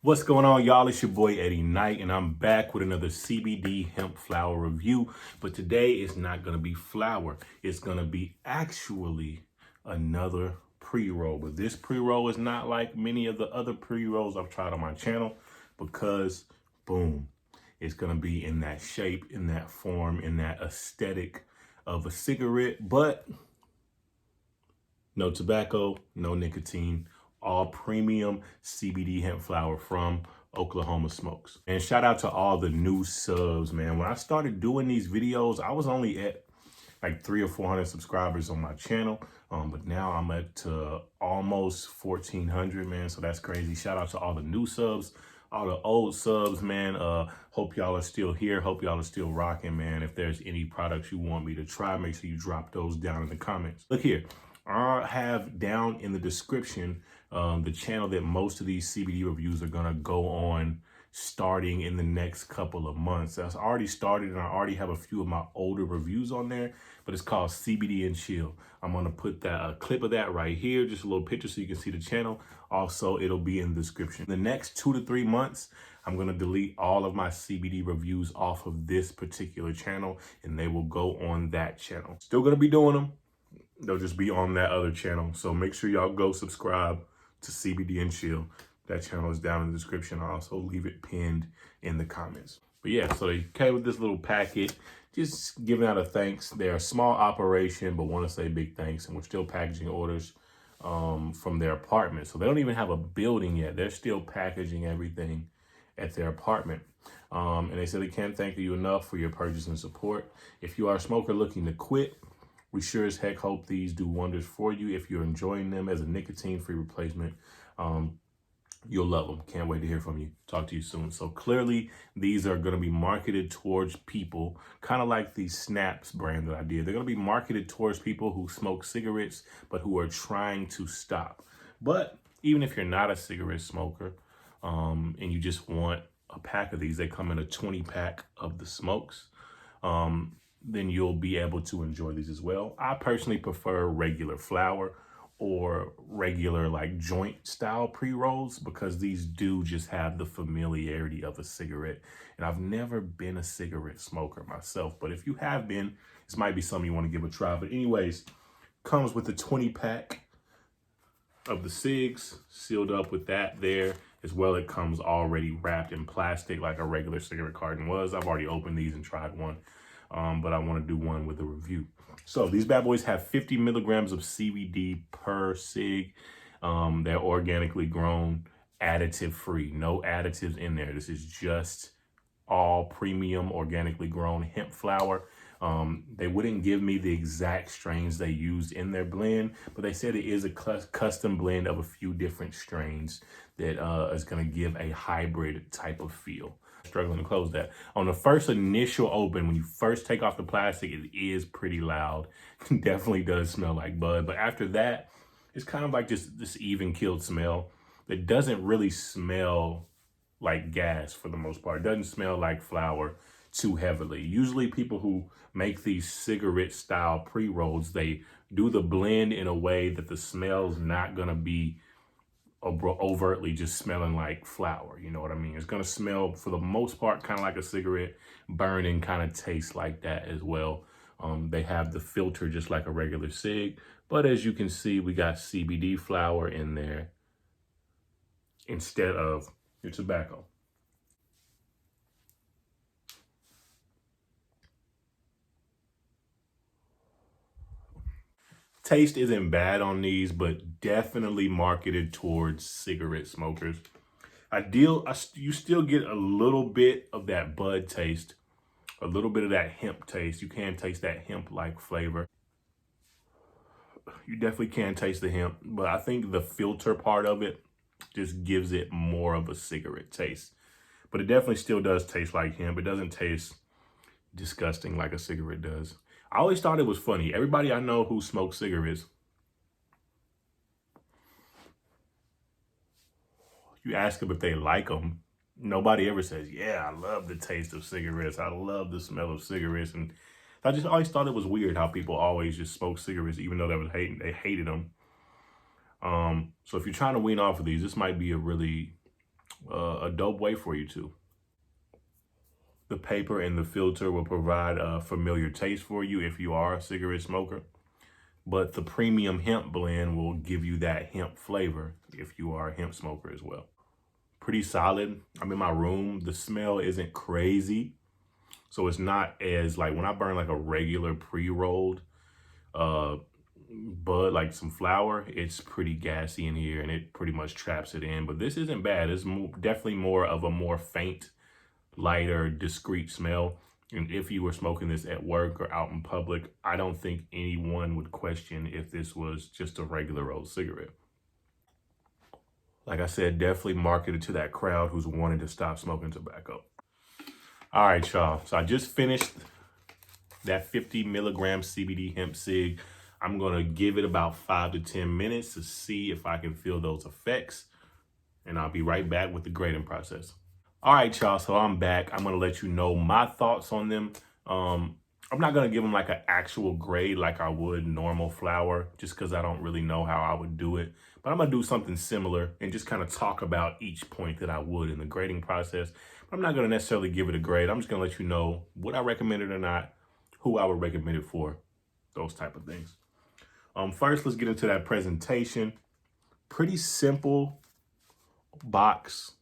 What's going on, y'all? It's your boy Eddie Knight, and I'm back with another CBD hemp flower review. But today it's not going to be flower. It's going to be actually another pre-roll. But this pre-roll is not like many of the other pre-rolls I've tried on my channel because, boom, it's going to be in that shape, in that form, in that aesthetic of a cigarette, but no tobacco, no nicotine, all premium CBD hemp flower from Oklahoma Smokes. And shout out to all the new subs, man. When I started doing these videos, I was only at like 300 or 400 subscribers on my channel. But now I'm at almost 1,400, man. So that's crazy. Shout out to all the new subs, all the old subs, man. Hope y'all are still here. Hope y'all are still rocking, man. If there's any products you want me to try, make sure you drop those down in the comments. Look here. I have down in the description the channel that most of these CBD reviews are gonna go on starting in the next couple of months. That's already started, and I already have a few of my older reviews on there, but it's called CBD and Chill. I'm gonna put that a clip of that right here, just a little picture so you can see the channel. Also, it'll be in the description. The next 2 to 3 months, I'm gonna delete all of my CBD reviews off of this particular channel, and they will go on that channel. Still gonna be doing them. They'll just be on that other channel. So make sure y'all go subscribe to CBD and Chill. That channel is down in the description. I'll also leave it pinned in the comments. But yeah, so they came with this little packet, just giving out a thanks. They're a small operation, but want to say big thanks. And we're still packaging orders from their apartment. So they don't even have a building yet. They're still packaging everything at their apartment. And they said they can't thank you enough for your purchase and support. If you are a smoker looking to quit, we sure as heck hope these do wonders for you. If you're enjoying them as a nicotine-free replacement, you'll love them. Can't wait to hear from you. Talk to you soon. So clearly, these are going to be marketed towards people, kind of like the Snaps brand that I did. They're going to be marketed towards people who smoke cigarettes, but who are trying to stop. But even if you're not a cigarette smoker and you just want a pack of these, they come in a 20-pack of the smokes. Then you'll be able to enjoy these as well. I personally prefer regular flower or regular like joint style pre-rolls because these do just have the familiarity of a cigarette. And I've never been a cigarette smoker myself, but if you have been, this might be something you want to give a try. But anyways, comes with a 20-pack of the cigs sealed up with that there as well. It comes already wrapped in plastic like a regular cigarette carton was. I've already opened these and tried one. But I want to do one with a review. So these bad boys have 50 milligrams of CBD per cig. They're organically grown, additive free, no additives in there. This is just all premium organically grown hemp flower. They wouldn't give me the exact strains they used in their blend, but they said it is a custom blend of a few different strains that is going to give a hybrid type of feel. Struggling to close that. On the first initial open, when you first take off the plastic, it is pretty loud. Definitely does smell like bud. But after that, it's kind of like just this even killed smell that doesn't really smell like gas for the most part. It doesn't smell like flower too heavily. Usually people who make these cigarette style pre-rolls, they do the blend in a way that the smell's not going to be overtly just smelling like flower. You know what I mean? It's going to smell for the most part kind of like a cigarette, burning kind of taste like that as well. They have the filter just like a regular cig, but as you can see, we got CBD flower in there instead of your tobacco. Taste isn't bad on these, but definitely marketed towards cigarette smokers. You still get a little bit of that bud taste, a little bit of that hemp taste. You can taste that hemp-like flavor. You definitely can taste the hemp, but I think the filter part of it just gives it more of a cigarette taste. But it definitely still does taste like hemp. It doesn't taste disgusting like a cigarette does. I always thought it was funny. Everybody I know who smokes cigarettes, you ask them if they like them, nobody ever says, yeah, I love the taste of cigarettes. I love the smell of cigarettes. And I just always thought it was weird how people always just smoke cigarettes, even though they hated them. So if you're trying to wean off of these, this might be a really a dope way for you to. The paper and the filter will provide a familiar taste for you if you are a cigarette smoker. But the premium hemp blend will give you that hemp flavor if you are a hemp smoker as well. Pretty solid. I'm in my room. The smell isn't crazy. So it's not as like when I burn like a regular pre-rolled bud, like some flower, it's pretty gassy in here and it pretty much traps it in. But this isn't bad. It's definitely more of a more faint, lighter, discreet smell. And if you were smoking this at work or out in public, I don't think anyone would question if this was just a regular old cigarette. Like I said, definitely marketed to that crowd who's wanting to stop smoking tobacco. All right, y'all. So I just finished that 50 milligram CBD hemp cig. I'm going to give it about 5 to 10 minutes to see if I can feel those effects. And I'll be right back with the grading process. All right, y'all, so I'm back. I'm going to let you know my thoughts on them. I'm not going to give them like an actual grade like I would normal flower, just because I don't really know how I would do it. But I'm going to do something similar and just kind of talk about each point that I would in the grading process. But I'm not going to necessarily give it a grade. I'm just going to let you know would I recommend it or not, who I would recommend it for, those type of things. First, let's get into that presentation. Pretty simple box,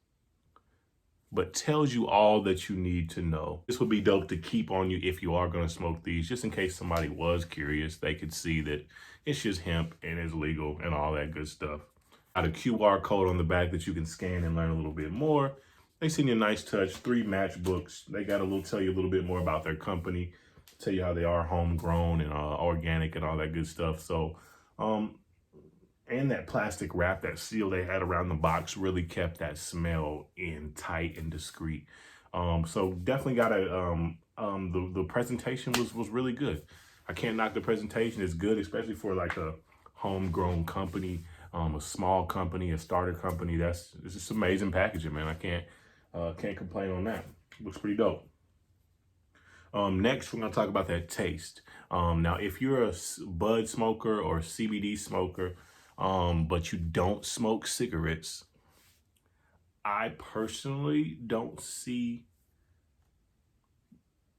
but tells you all that you need to know. This would be dope to keep on you if you are going to smoke these, just in case somebody was curious. They could see that it's just hemp and it's legal and all that good stuff. Got a QR code on the back that you can scan and learn a little bit more. They send you a nice touch, 3 matchbooks. They got tell you a little bit more about their company, tell you how they are homegrown and organic and all that good stuff. So, and that plastic wrap, that seal they had around the box really kept that smell in tight and discreet. So definitely got the presentation was really good. I can't knock the presentation. It's good, especially for like a homegrown company, a small company, a starter company. It's just amazing packaging, man. I can't complain on that. Looks pretty dope. Next, we're gonna talk about that taste. Now, if you're a bud smoker or CBD smoker, but you don't smoke cigarettes, I personally don't see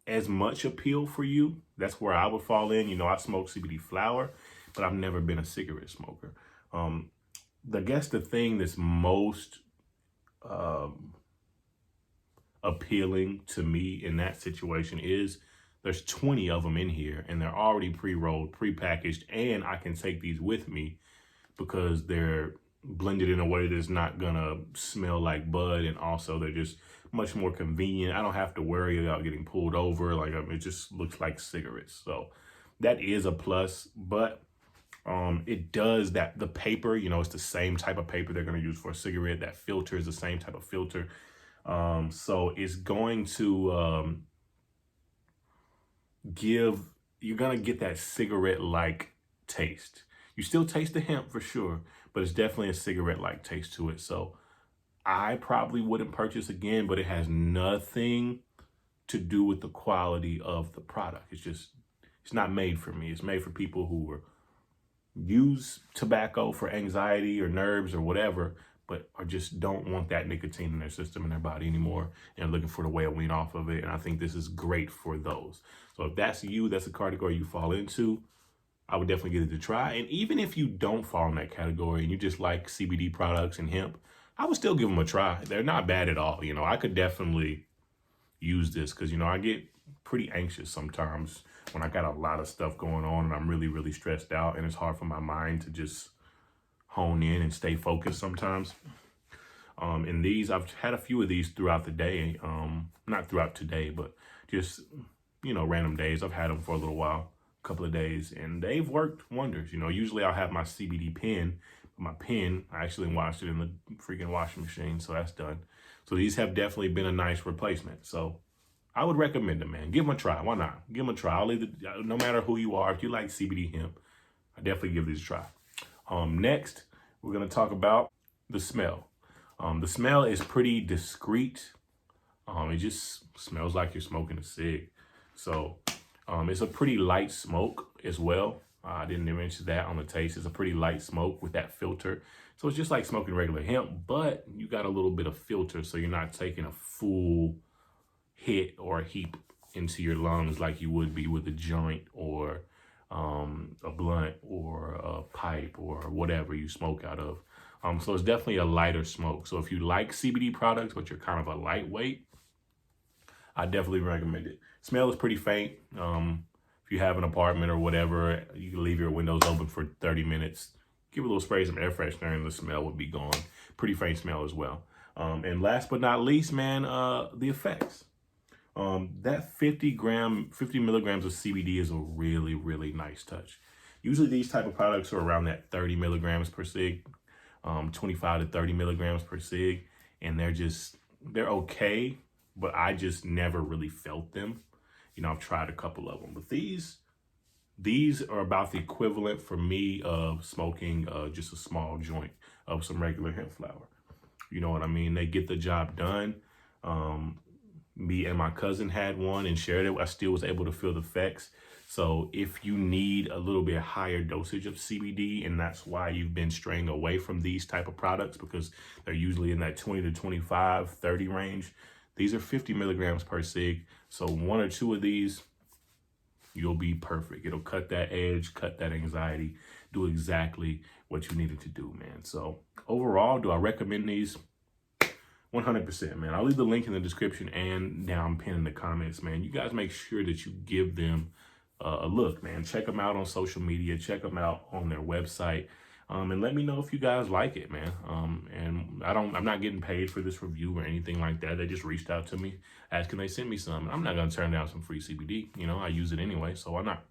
as much appeal for you. That's where I would fall in. You know, I smoke CBD flower, but I've never been a cigarette smoker. I guess the thing that's most appealing to me in that situation is there's 20 of them in here and they're already pre-rolled, pre-packaged, and I can take these with me because they're blended in a way that's not gonna smell like bud, and also they're just much more convenient. I don't have to worry about getting pulled over. Like, it just looks like cigarettes. So that is a plus, but it does that, the paper, you know, it's the same type of paper they're gonna use for a cigarette. That filter is the same type of filter. So it's going to you're gonna get that cigarette-like taste. You still taste the hemp for sure, but it's definitely a cigarette-like taste to it. So I probably wouldn't purchase again, but it has nothing to do with the quality of the product. It's not made for me. It's made for people who use tobacco for anxiety or nerves or whatever, but just don't want that nicotine in their system, in their body anymore, and looking for the way to wean off of it. And I think this is great for those. So if that's you, that's a category you fall into, I would definitely give it a try. And even if you don't fall in that category and you just like CBD products and hemp, I would still give them a try. They're not bad at all. You know, I could definitely use this because, you know, I get pretty anxious sometimes when I got a lot of stuff going on and I'm really, really stressed out, and it's hard for my mind to just hone in and stay focused sometimes. And these, I've had a few of these throughout the day. Not throughout today, but just, you know, random days. I've had them for a little while, a couple of days, and they've worked wonders. You know, usually I'll have my CBD pen. My pen, I actually washed it in the freaking washing machine, so that's done. So these have definitely been a nice replacement. So I would recommend them, man. Give them a try. Why not? Give them a try. No matter who you are, if you like CBD hemp, I definitely give these a try. Next, we're going to talk about the smell. The smell is pretty discreet. It just smells like you're smoking a cig. So it's a pretty light smoke as well. I didn't mention that on the taste. It's a pretty light smoke with that filter. So it's just like smoking regular hemp, but you got a little bit of filter, so you're not taking a full hit or a heap into your lungs like you would be with a joint or a blunt or a pipe or whatever you smoke out of. So it's definitely a lighter smoke. So if you like CBD products, but you're kind of a lightweight, I definitely recommend it. Smell is pretty faint. If you have an apartment or whatever, you can leave your windows open for 30 minutes. Give a little spray, some air freshener, and the smell would be gone. Pretty faint smell as well. And last but not least, man, the effects. That 50 milligrams of CBD is a really, really nice touch. Usually these type of products are around that 30 milligrams per cig, 25 to 30 milligrams per cig. And they're okay, but I just never really felt them. You know, I've tried a couple of them, but these are about the equivalent for me of smoking just a small joint of some regular hemp flower. You know what I mean? They get the job done. Me and my cousin had one and shared it. I still was able to feel the effects. So if you need a little bit higher dosage of CBD, and that's why you've been straying away from these type of products, because they're usually in that 20 to 25, 30 range. These are 50 milligrams per cig. So 1 or 2 of these, you'll be perfect. It'll cut that edge, cut that anxiety, do exactly what you needed to do, man. So overall, do I recommend these? 100%, man. I'll leave the link in the description and down pinned in the comments, man. You guys make sure that you give them a look, man. Check them out on social media. Check them out on their website. And let me know if you guys like it, man. And I'm not getting paid for this review or anything like that. They just reached out to me asking they send me some. And I'm not going to turn down some free CBD. You know, I use it anyway, so why not?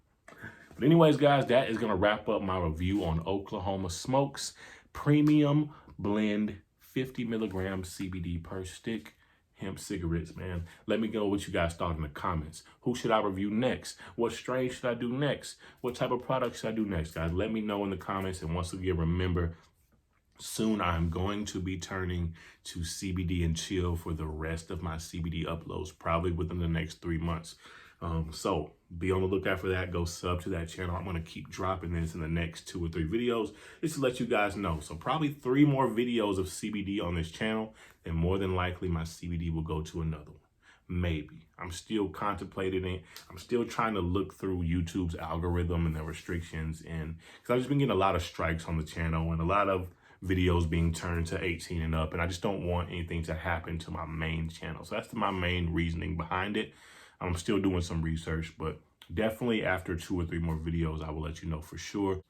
But anyways, guys, that is going to wrap up my review on Oklahoma Smokes Premium Blend 50 milligrams CBD per stick hemp cigarettes, man. Let me know what you guys thought in the comments. Who should I review next? What strain should I do next? What type of product should I do next, guys? Let me know in the comments. And once again, remember, soon I'm going to be turning to CBD and chill for the rest of my CBD uploads, probably within the next 3 months. So be on the lookout for that. Go sub to that channel. I'm going to keep dropping this in the next 2 or 3 videos just to let you guys know. So probably 3 more videos of CBD on this channel, and more than likely my CBD will go to another one. Maybe. I'm still contemplating it. I'm still trying to look through YouTube's algorithm and the restrictions, and because I've just been getting a lot of strikes on the channel and a lot of videos being turned to 18 and up, and I just don't want anything to happen to my main channel. So that's my main reasoning behind it. I'm still doing some research, but definitely after 2 or 3 more videos, I will let you know for sure.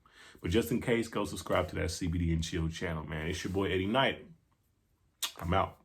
But just in case, go subscribe to that CBD and Chill channel, man. It's your boy Eddie Knight. I'm out.